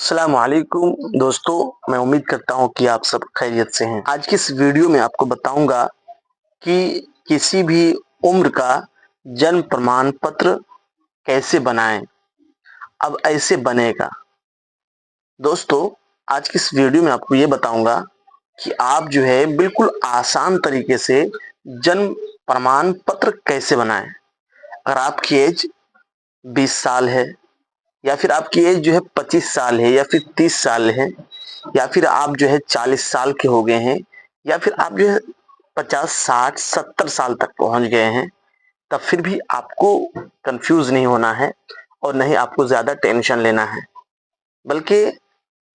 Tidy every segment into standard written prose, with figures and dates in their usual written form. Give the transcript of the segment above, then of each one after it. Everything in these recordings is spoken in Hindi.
अस्सलाम वालेकुम दोस्तों, मैं उम्मीद करता हूँ कि आप सब खैरियत से हैं। आज की इस वीडियो में आपको बताऊंगा कि किसी भी उम्र का जन्म प्रमाण पत्र कैसे बनाएं। अब ऐसे बनेगा दोस्तों, आज की इस वीडियो में आपको ये बताऊंगा कि आप जो है बिल्कुल आसान तरीके से जन्म प्रमाण पत्र कैसे बनाएं। अगर आपकी एज 20 साल है या फिर आपकी एज जो है 25 साल है या फिर 30 साल है या फिर आप जो है 40 साल के हो गए हैं या फिर आप जो है 50 60 70 साल तक पहुंच गए हैं, तब फिर भी आपको कंफ्यूज नहीं होना है और नहीं आपको ज्यादा टेंशन लेना है। बल्कि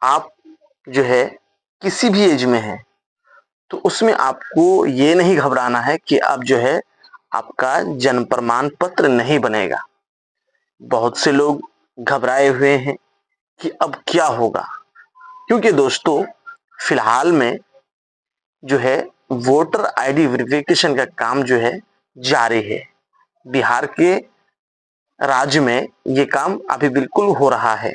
आप जो है किसी भी एज में है तो उसमें आपको ये नहीं घबराना है कि अब जो है आपका जन्म प्रमाण पत्र नहीं बनेगा। बहुत से लोग घबराए हुए हैं कि अब क्या होगा, क्योंकि दोस्तों फिलहाल में जो है वोटर आईडी वेरिफिकेशन का काम जो है जारी है। बिहार के राज्य में ये काम अभी बिल्कुल हो रहा है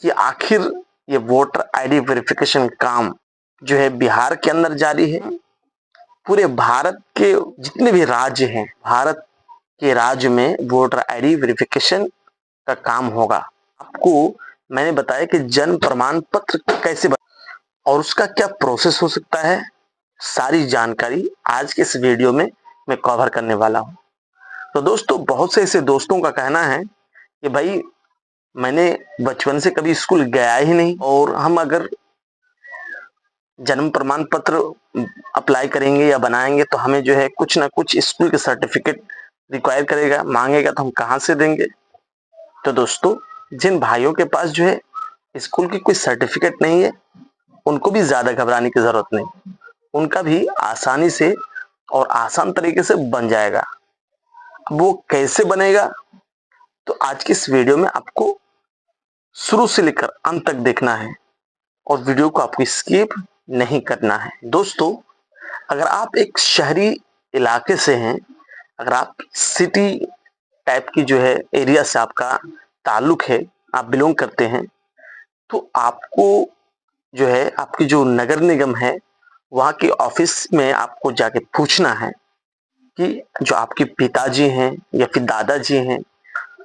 कि आखिर ये वोटर आईडी वेरिफिकेशन काम जो है बिहार के अंदर जारी है। पूरे भारत के जितने भी राज्य हैं, भारत के राज्य में वोटर आईडी वेरिफिकेशन का काम होगा। आपको मैंने बताया कि जन्म प्रमाण पत्र कैसे और उसका क्या प्रोसेस हो सकता है, सारी जानकारी आज के इस वीडियो में मैं कवर करने वाला हूं। तो दोस्तों, बहुत से ऐसे दोस्तों का कहना है कि भाई मैंने बचपन से कभी स्कूल गया ही नहीं और हम अगर जन्म प्रमाण पत्र अप्लाई करेंगे या बनाएंगे तो हमें जो है कुछ ना कुछ स्कूल के सर्टिफिकेट रिक्वायर करेगा, मांगेगा, तो हम कहां से देंगे। तो दोस्तों, जिन भाइयों के पास जो है स्कूल की कोई सर्टिफिकेट नहीं है उनको भी ज्यादा घबराने की जरूरत नहीं, उनका भी आसानी से और आसान तरीके से बन जाएगा। अब वो कैसे बनेगा, तो आज की इस वीडियो में आपको शुरू से लेकर अंत तक देखना है और वीडियो को आपको स्किप नहीं करना है। दोस्तों, अगर आप एक शहरी इलाके से हैं, अगर आप सिटी टाइप की जो है एरिया से आपका ताल्लुक है, आप बिलोंग करते हैं, तो आपको जो है आपकी जो नगर निगम है वहां के ऑफिस में आपको जाके पूछना है कि जो आपके पिताजी हैं या फिर दादाजी हैं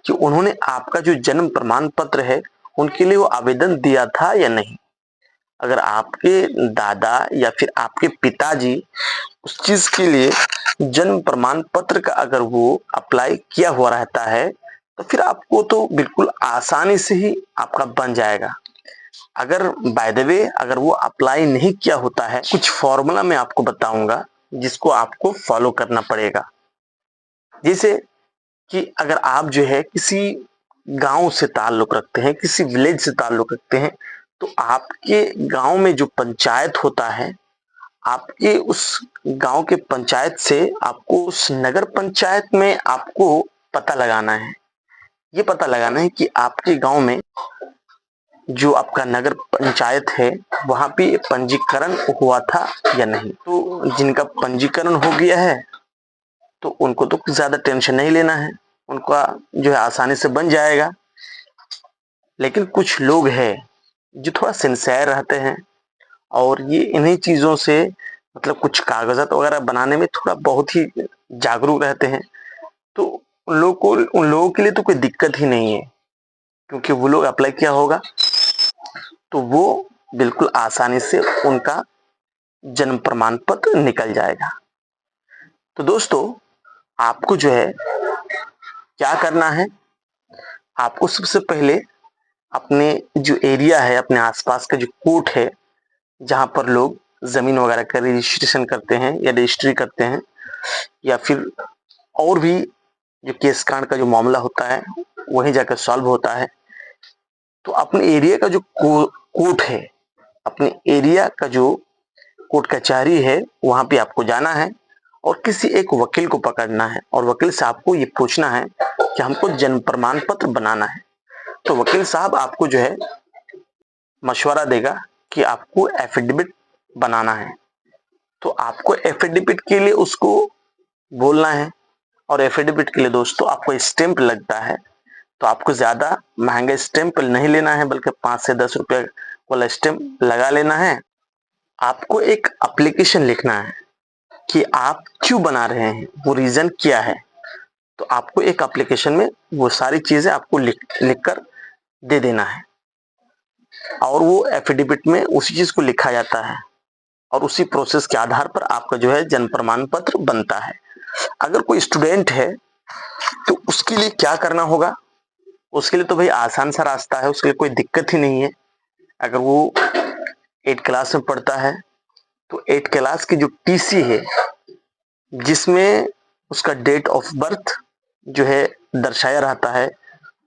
कि उन्होंने आपका जो जन्म प्रमाण पत्र है उनके लिए वो आवेदन दिया था या नहीं। अगर आपके दादा या फिर आपके पिताजी उस चीज के लिए जन्म प्रमाण पत्र का अगर वो अप्लाई किया हुआ रहता है तो फिर आपको तो बिल्कुल आसानी से ही आपका बन जाएगा। अगर बाय द वे अगर वो अप्लाई नहीं किया होता है, कुछ फॉर्मूला मैं आपको बताऊंगा जिसको आपको फॉलो करना पड़ेगा। जैसे कि अगर आप जो है किसी गांव से ताल्लुक रखते हैं, किसी विलेज से ताल्लुक रखते हैं, तो आपके गांव में जो पंचायत होता है, आपके उस गांव के पंचायत से आपको उस नगर पंचायत में आपको पता लगाना है। ये पता लगाना है कि आपके गांव में जो आपका नगर पंचायत है वहां पे पंजीकरण हुआ था या नहीं। तो जिनका पंजीकरण हो गया है तो उनको तो ज्यादा टेंशन नहीं लेना है, उनका जो है आसानी से बन जाएगा। लेकिन कुछ लोग हैं जो थोड़ा सिंसियर रहते हैं और ये इन्हीं चीजों से मतलब कुछ कागजात वगैरह बनाने में थोड़ा बहुत ही जागरूक रहते हैं। तो उन लोगों के लिए तो कोई दिक्कत ही नहीं है, क्योंकि वो लोग अप्लाई किया होगा तो वो बिल्कुल आसानी से उनका जन्म प्रमाण पत्र निकल जाएगा। तो दोस्तों, आपको जो है क्या करना है, आपको सबसे पहले अपने जो एरिया है, अपने आसपास का जो कोर्ट है जहां पर लोग जमीन वगैरह का रजिस्ट्रेशन करते हैं या रजिस्ट्री करते हैं या फिर और भी जो केस कांड का जो मामला होता है वहीं जाकर सॉल्व होता है, तो अपने एरिया का जो कोर्ट है, अपने एरिया का जो कोर्ट कचहरी है वहां पे आपको जाना है और किसी एक वकील को पकड़ना है और वकील साहब को ये पूछना है कि हमको जन्म प्रमाण पत्र बनाना है। तो वकील साहब आपको जो है मशवरा देगा कि आपको एफिडेविट बनाना है। तो आपको एफिडेविट के लिए उसको बोलना है और एफिडेविट के लिए दोस्तों आपको स्टैंप लगता है। तो आपको ज्यादा महंगा स्टैंप नहीं लेना है, बल्कि 5 से 10 रुपए वाला स्टैंप लगा लेना है। आपको एक एप्लीकेशन लिखना है कि आप क्यों बना रहे हैं, वो रीजन क्या है। तो आपको एक एप्लीकेशन में वो सारी चीजें आपको लिख कर दे देना है, और वो एफिडेविट में उसी चीज को लिखा जाता है, और उसी प्रोसेस के आधार पर आपका जो है जन्म प्रमाण पत्र बनता है। अगर कोई स्टूडेंट है तो उसके लिए क्या करना होगा? उसके लिए तो भाई आसान सा रास्ता है, उसके लिए कोई दिक्कत ही नहीं है। अगर वो 8 क्लास में पढ़ता है तो 8 क्लास की जो टीसी है, जिसमें उसका डेट ऑफ बर्थ जो है दर्शाया रहता है,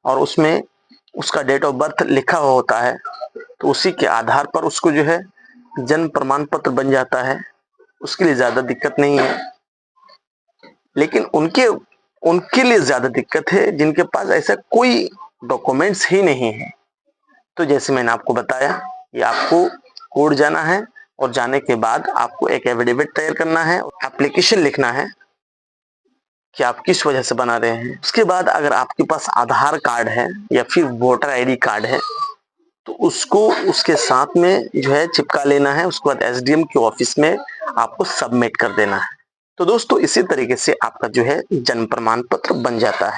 और उसमें उसका डेट ऑफ बर्थ लिखा हुआ होता है, तो उसी के आधार पर उसको जो है जन्म प्रमाण पत्र बन जाता है। उसके लिए ज्यादा दिक्कत नहीं है। लेकिन उनके उनके लिए ज्यादा दिक्कत है जिनके पास ऐसा कोई डॉक्यूमेंट्स ही नहीं है। तो जैसे मैंने आपको बताया कि आपको कोर्ट जाना है, और जाने के बाद आपको एक एफिडेविट तैयार करना है, एप्लीकेशन लिखना है कि आप किस वजह से बना रहे हैं। उसके बाद अगर आपके पास आधार कार्ड है या फिर वोटर आईडी कार्ड है, तो उसको उसके साथ में जो है चिपका लेना है। उसके बाद एसडीएम के ऑफिस में आपको सबमिट कर देना है। तो दोस्तों, इसी तरीके से आपका जो है जन्म प्रमाण पत्र बन जाता है।